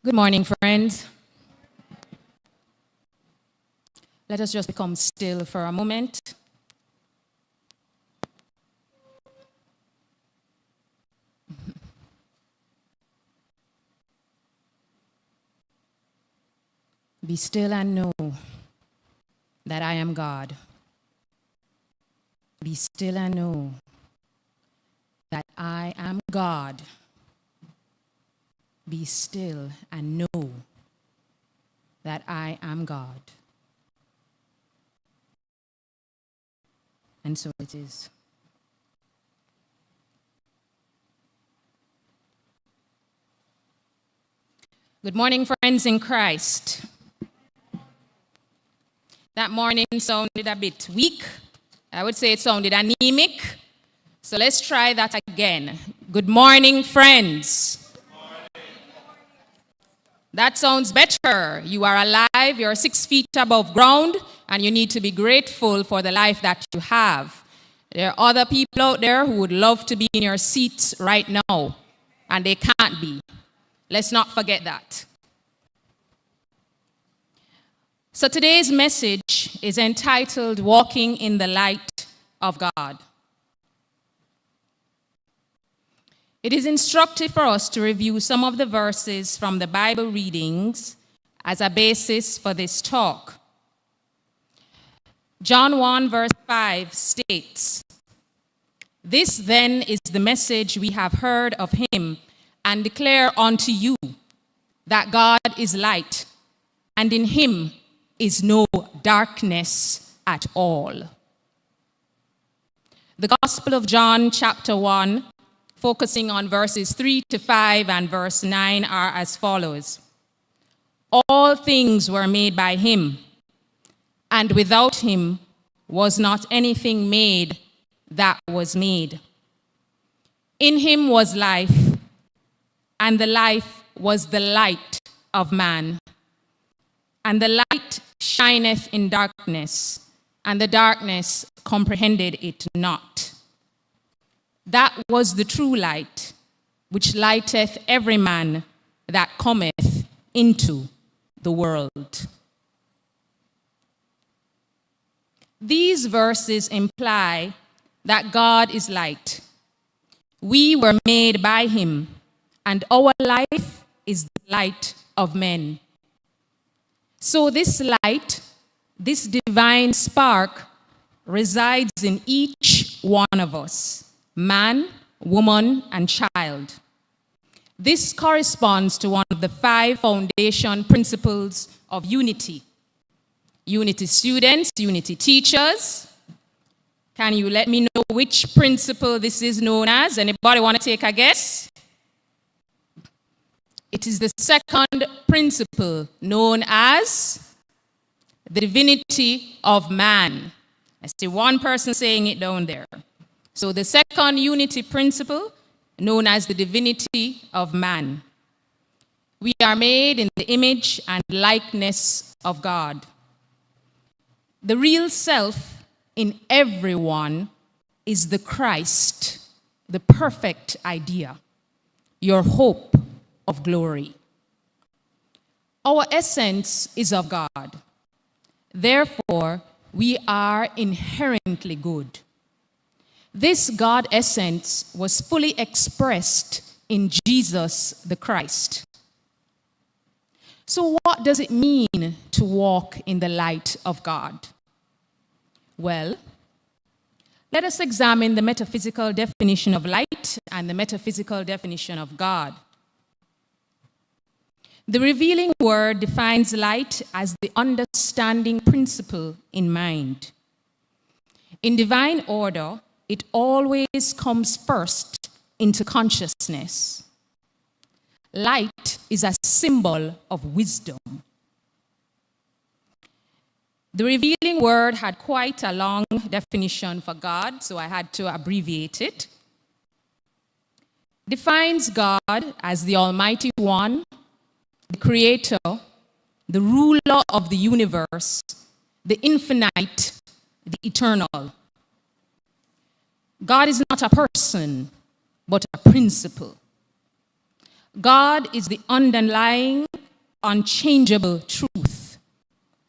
Good morning, friends. Let us just become still for a moment. Be still and know that I am God. Be still and know that I am God. Be still and know that I am God. And so it is. Good morning, friends in Christ. That morning sounded a bit weak. I would say it sounded anemic. So let's try that again. Good morning, friends. That sounds better. You are alive, you're 6 feet above ground, and you need to be grateful for the life that you have. There are other people out there who would love to be in your seats right now, and they can't be. Let's not forget that. So today's message is entitled, Walking in the Light of God. It is instructive for us to review some of the verses from the Bible readings as a basis for this talk. John 1 verse 5 states, "This then is the message we have heard of him and declare unto you, that God is light, and in him is no darkness at all." The Gospel of John chapter 1, focusing on verses 3 to 5 and verse 9 are as follows. "All things were made by him, and without him was not anything made that was made. In him was life, and the life was the light of man. And the light shineth in darkness, and the darkness comprehended it not. That was the true light, which lighteth every man that cometh into the world." These verses imply that God is light. We were made by him, and our life is the light of men. So this light, this divine spark, resides in each one of us, man, woman, and child. This corresponds to one of the 5 foundation principles of unity. Unity students, unity teachers. Can you let me know which principle this is known as? Anybody want to take a guess? It is the second principle, known as the divinity of man. I see one person saying it down there. So the second unity principle, known as the divinity of man. We are made in the image and likeness of God. The real self in everyone is the Christ, the perfect idea, your hope of glory. Our essence is of God. Therefore, we are inherently good. This God essence was fully expressed in Jesus the Christ. So what does it mean to walk in the light of God? Well, let us examine the metaphysical definition of light and the metaphysical definition of God. The revealing word defines light as the understanding principle in mind. In divine order, it always comes first into consciousness. Light is a symbol of wisdom. The revealing word had quite a long definition for God, so I had to abbreviate it. Defines God as the Almighty One, the Creator, the ruler of the universe, the infinite, the eternal. God is not a person, but a principle. God is the underlying unchangeable truth,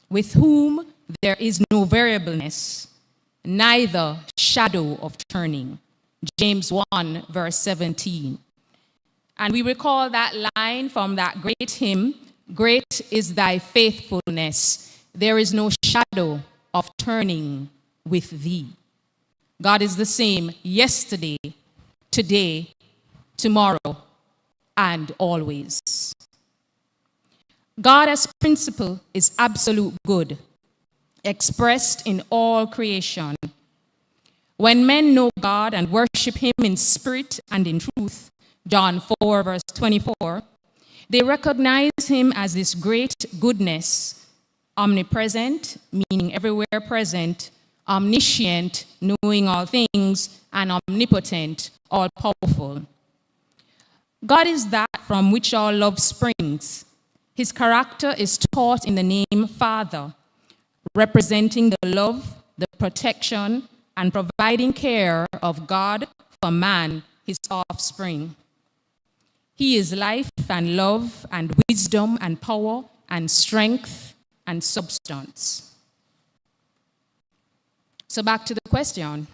with whom there is no variableness, neither shadow of turning. James 1, verse 17. And we recall that line from that great hymn, "Great is thy faithfulness, there is no shadow of turning with thee." God is the same yesterday, today, tomorrow, and always. God as principle is absolute good, expressed in all creation. When men know God and worship him in spirit and in truth, John 4, verse 24, they recognize him as this great goodness, omnipresent, meaning everywhere present, omniscient, knowing all things, and omnipotent, all-powerful. God is that from which all love springs. His character is taught in the name Father, representing the love, the protection, and providing care of God for man, his offspring. He is life and love and wisdom and power and strength and substance. So back to the question,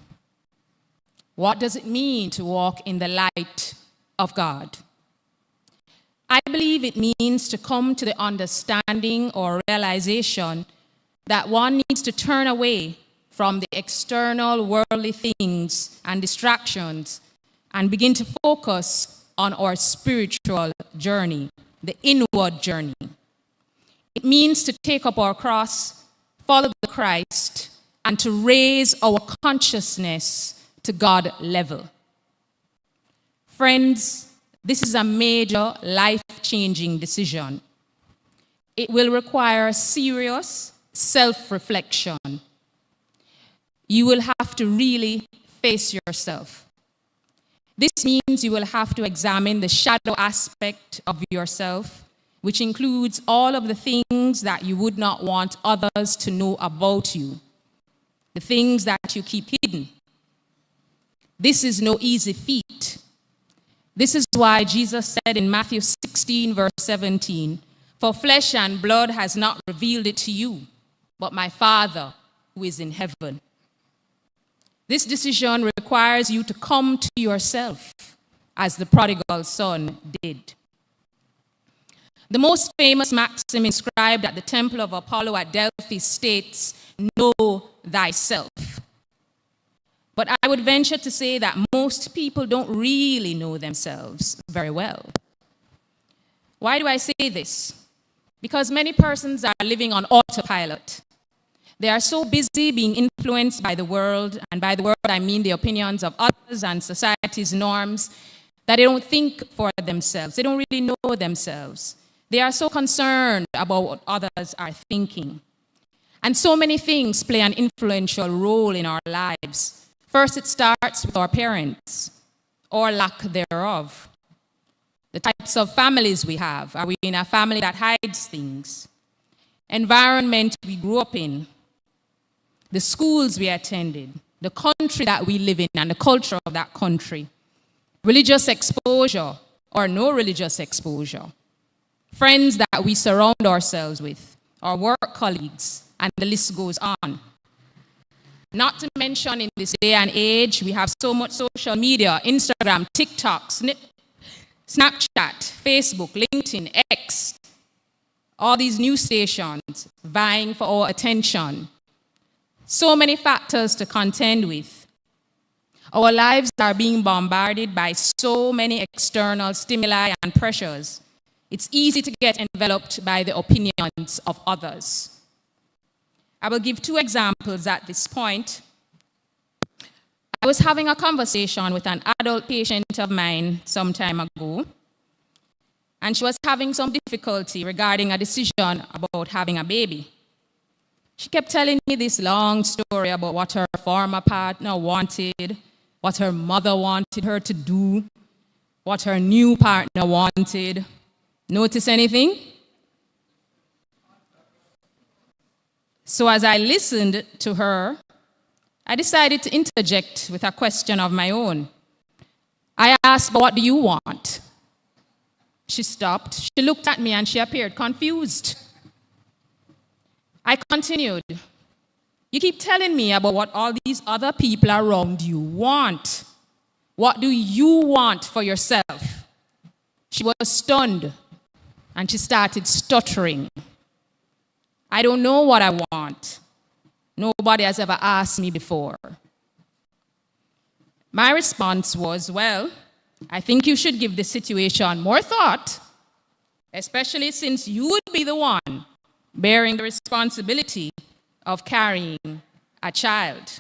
what does it mean to walk in the light of God? I believe it means to come to the understanding or realization that one needs to turn away from the external worldly things and distractions and begin to focus on our spiritual journey, the inward journey. It means to take up our cross, follow the Christ, and to raise our consciousness to God level. Friends, this is a major life-changing decision. It will require serious self-reflection. You will have to really face yourself. This means you will have to examine the shadow aspect of yourself, which includes all of the things that you would not want others to know about you, the things that you keep hidden. This is no easy feat. This is why Jesus said in Matthew 16, verse 17, "For flesh and blood has not revealed it to you, but my Father who is in heaven." This decision requires you to come to yourself as the prodigal son did. The most famous maxim inscribed at the temple of Apollo at Delphi states, "Know thyself." But I would venture to say that most people don't really know themselves very well. Why do I say this? Because many persons are living on autopilot. They are so busy being influenced by the world, and by the world I mean the opinions of others and society's norms, that they don't think for themselves. They don't really know themselves. They are so concerned about what others are thinking. And so many things play an influential role in our lives. First, it starts with our parents, or lack thereof. The types of families we have. Are we in a family that hides things? Environment we grew up in. The schools we attended. The country that we live in and the culture of that country. Religious exposure or no religious exposure. Friends that we surround ourselves with. Our work colleagues. And the list goes on. Not to mention in this day and age, we have so much social media, Instagram, TikTok, Snapchat, Facebook, LinkedIn, X, all these news stations vying for our attention. So many factors to contend with. Our lives are being bombarded by so many external stimuli and pressures. It's easy to get enveloped by the opinions of others. I will give two examples at this point. I was having a conversation with an adult patient of mine some time ago, and she was having some difficulty regarding a decision about having a baby. She kept telling me this long story about what her former partner wanted, what her mother wanted her to do, what her new partner wanted. Notice anything? So as I listened to her, I decided to interject with a question of my own. I asked, "But what do you want?" She stopped. She looked at me and she appeared confused. I continued. You keep telling me about what all these other people around you want. What do you want for yourself? She was stunned and she started stuttering. I don't know what I want. Nobody has ever asked me before. My response was, well, I think you should give this situation more thought, especially since you would be the one bearing the responsibility of carrying a child.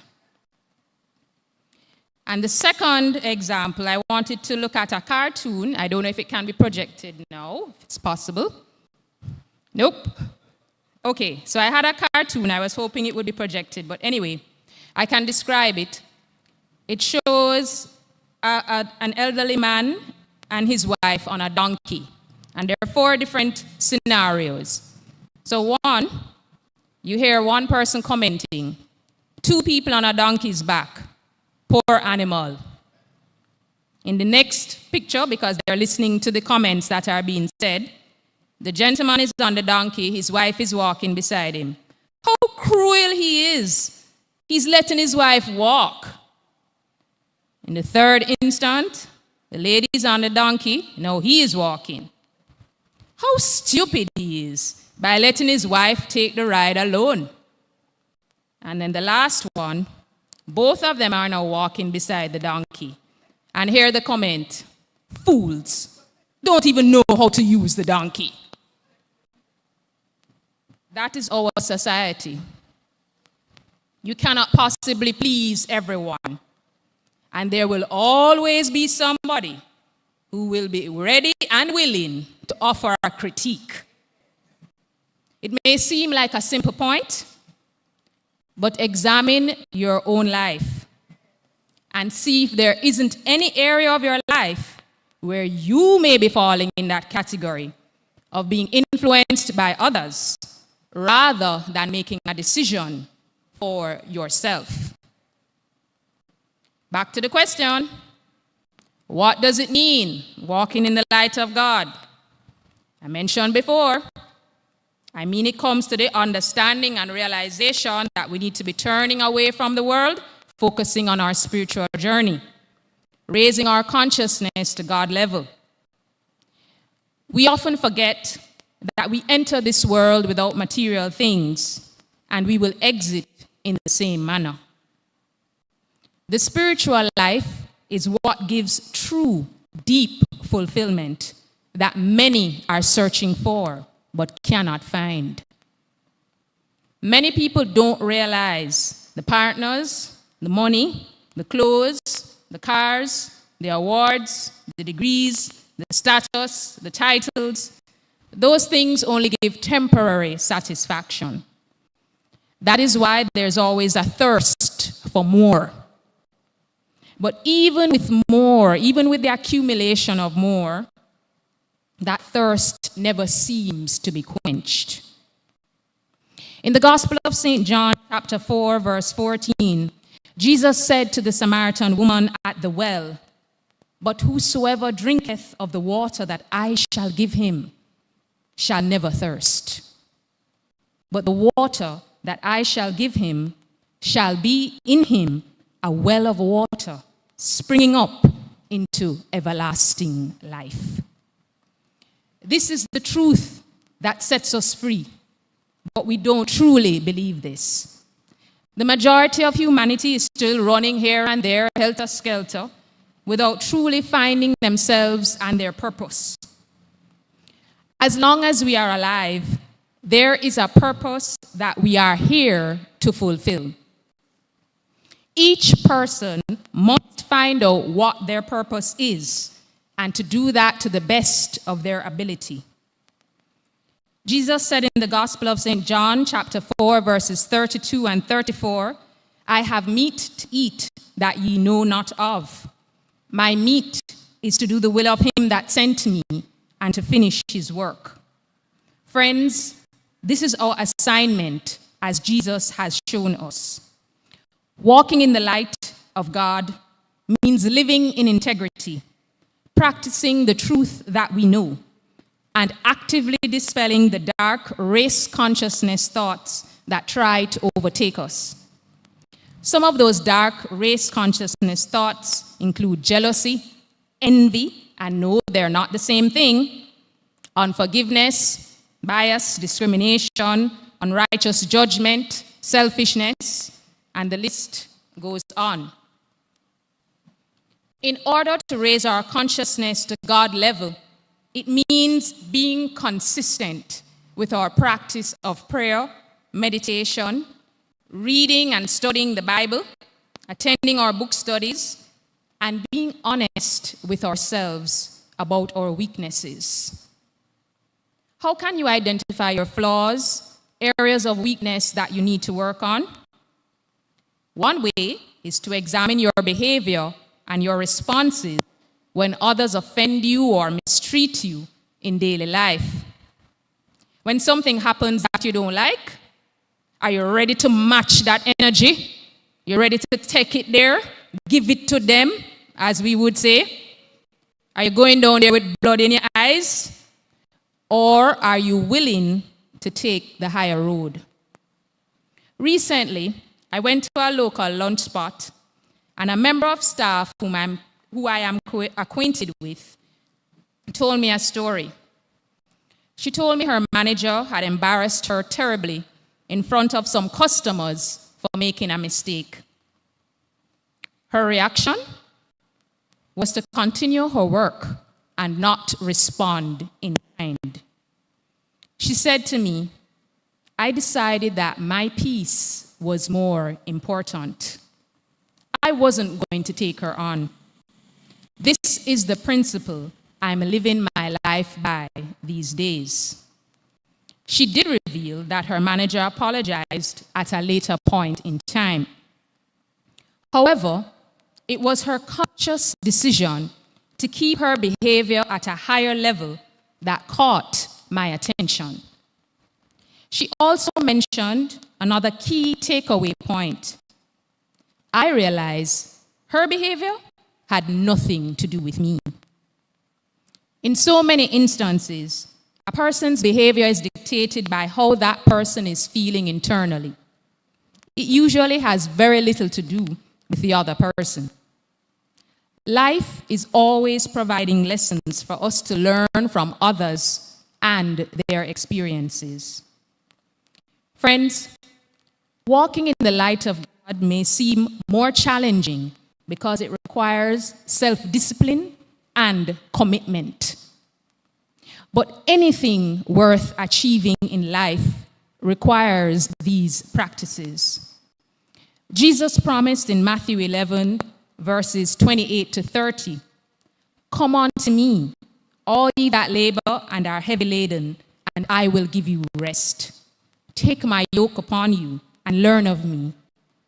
And the second example, I wanted to look at a cartoon. I don't know if it can be projected now, if it's possible. Nope. Okay, so I had a cartoon. I was hoping it would be projected, but anyway, I can describe it. It shows an elderly man and his wife on a donkey. And there are 4 different scenarios. So one, you hear one person commenting, 2 people on a donkey's back, poor animal. In the next picture, because they're listening to the comments that are being said, the gentleman is on the donkey, his wife is walking beside him. How cruel he is. He's letting his wife walk. In the third instant, the lady is on the donkey, now he is walking. How stupid he is by letting his wife take the ride alone. And then the last one, both of them are now walking beside the donkey. And hear the comment, fools, don't even know how to use the donkey. That is our society. You cannot possibly please everyone. And there will always be somebody who will be ready and willing to offer a critique. It may seem like a simple point, but examine your own life and see if there isn't any area of your life where you may be falling in that category of being influenced by others rather than making a decision for yourself. Back to the question, what does it mean, walking in the light of God? I mentioned before, it comes to the understanding and realization that we need to be turning away from the world, focusing on our spiritual journey, raising our consciousness to God level. We often forget that we enter this world without material things, and we will exit in the same manner. The spiritual life is what gives true, deep fulfillment that many are searching for but cannot find. Many people don't realize the partners, the money, the clothes, the cars, the awards, the degrees, the status, the titles. Those things only give temporary satisfaction. That is why there's always a thirst for more. But even with more, even with the accumulation of more, that thirst never seems to be quenched. In the Gospel of St. John, chapter 4, verse 14, Jesus said to the Samaritan woman at the well, "But whosoever drinketh of the water that I shall give him shall never thirst. But the water that I shall give him shall be in him a well of water, springing up into everlasting life." This is the truth that sets us free, but we don't truly believe this. The majority of humanity is still running here and there, helter-skelter, without truly finding themselves and their purpose. As long as we are alive, there is a purpose that we are here to fulfill. Each person must find out what their purpose is and to do that to the best of their ability. Jesus said in the Gospel of St. John, chapter 4, verses 32 and 34, "I have meat to eat that ye know not of. My meat is to do the will of him that sent me and to finish his work." Friends, this is our assignment as Jesus has shown us. Walking in the light of God means living in integrity, practicing the truth that we know, and actively dispelling the dark race consciousness thoughts that try to overtake us. Some of those dark race consciousness thoughts include jealousy, envy, and no, they're not the same thing, unforgiveness, bias, discrimination, unrighteous judgment, selfishness, and the list goes on. In order to raise our consciousness to God level, it means being consistent with our practice of prayer, meditation, reading and studying the Bible, attending our book studies, and being honest with ourselves about our weaknesses. How can you identify your flaws, areas of weakness that you need to work on? One way is to examine your behavior and your responses when others offend you or mistreat you in daily life. When something happens that you don't like, are you ready to match that energy? You're ready to take it there, give it to them, as we would say? Are you going down there with blood in your eyes? Or are you willing to take the higher road? Recently, I went to a local lunch spot, and a member of staff who I am acquainted with told me a story. She told me her manager had embarrassed her terribly in front of some customers for making a mistake. Her reaction was to continue her work and not respond in kind. She said to me, "I decided that my peace was more important." I wasn't going to take her on. This is the principle I'm living my life by these days. She did reveal that her manager apologized at a later point in time. However, it was her conscious decision to keep her behavior at a higher level that caught my attention. She also mentioned another key takeaway point. I realized her behavior had nothing to do with me. In so many instances, a person's behavior is dictated by how that person is feeling internally. It usually has very little to do with the other person. Life is always providing lessons for us to learn from others and their experiences. Friends, walking in the light of God may seem more challenging because it requires self-discipline and commitment. But anything worth achieving in life requires these practices. Jesus promised in Matthew 11, verses 28 to 30, "Come unto me, all ye that labor and are heavy laden, and I will give you rest. Take my yoke upon you and learn of me,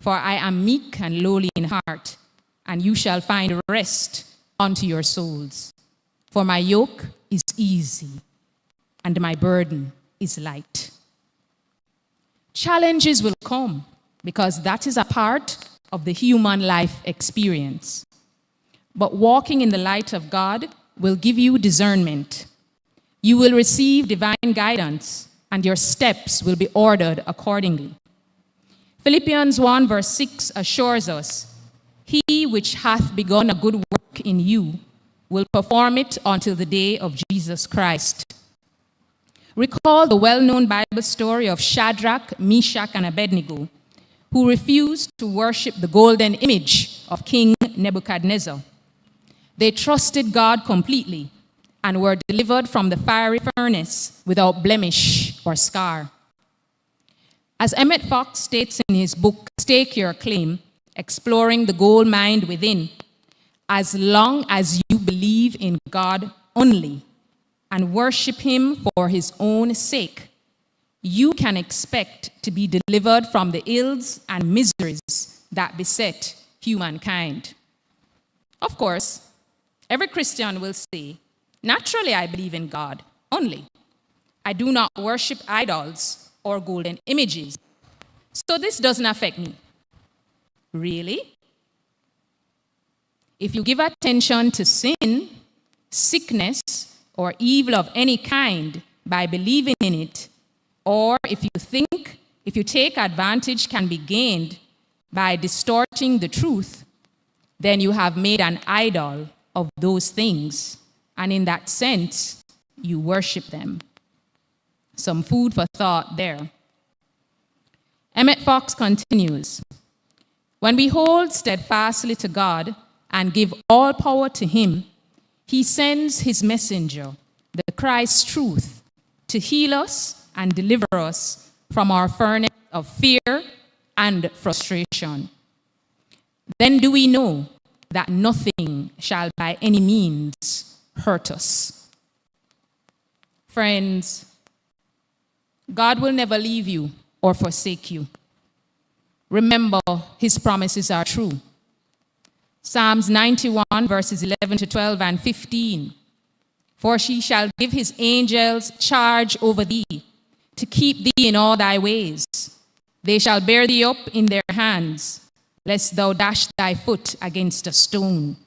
for I am meek and lowly in heart, and you shall find rest unto your souls. For my yoke is easy, and my burden is light." Challenges will come because that is a part of the human life experience. But walking in the light of God will give you discernment. You will receive divine guidance, and your steps will be ordered accordingly. Philippians 1 verse 6 assures us, "He which hath begun a good work in you will perform it until the day of Jesus Christ." Recall the well-known Bible story of Shadrach, Meshach, and Abednego, who refused to worship the golden image of King Nebuchadnezzar. They trusted God completely and were delivered from the fiery furnace without blemish or scar. As Emmett Fox states in his book, Stake Your Claim, Exploring the Gold Mine Within, as long as you believe in God only and worship him for his own sake, you can expect to be delivered from the ills and miseries that beset humankind. Of course, every Christian will say, "Naturally, I believe in God only. I do not worship idols or golden images, so this doesn't affect me." Really? If you give attention to sin, sickness, or evil of any kind by believing in it, or if you take advantage can be gained by distorting the truth, then you have made an idol of those things, and in that sense, you worship them. Some food for thought there. Emmett Fox continues, when we hold steadfastly to God and give all power to him, he sends his messenger, the Christ truth, to heal us and deliver us from our furnace of fear and frustration. Then do we know that nothing shall by any means hurt us. Friends, God will never leave you or forsake you. Remember, his promises are true. Psalms 91, verses 11 to 12 and 15. For he shall give his angels charge over thee, to keep thee in all thy ways. They shall bear thee up in their hands, lest thou dash thy foot against a stone.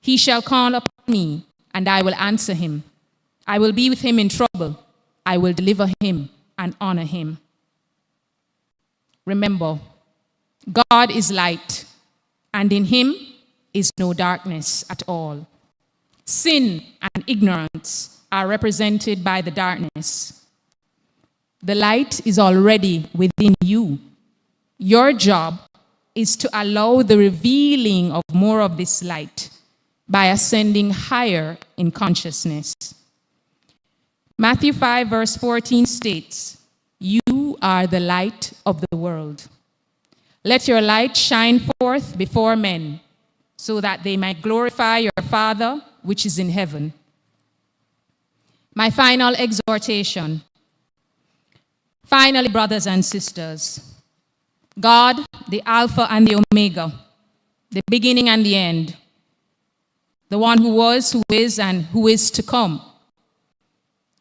He shall call upon me, and I will answer him. I will be with him in trouble. I will deliver him and honor him. Remember, God is light, and in him is no darkness at all. Sin and ignorance are represented by the darkness. The light is already within you. Your job is to allow the revealing of more of this light by ascending higher in consciousness. Matthew 5, verse 14 states, you are the light of the world. Let your light shine forth before men, so that they might glorify your Father which is in heaven. My final exhortation. Finally, brothers and sisters, God, the Alpha and the Omega, the beginning and the end, the one who was, who is, and who is to come,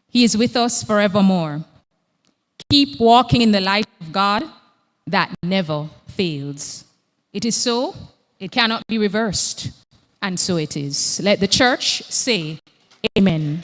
he is with us forevermore. Keep walking in the light of God that never fails. It is so, it cannot be reversed, and so it is. Let the church say, Amen.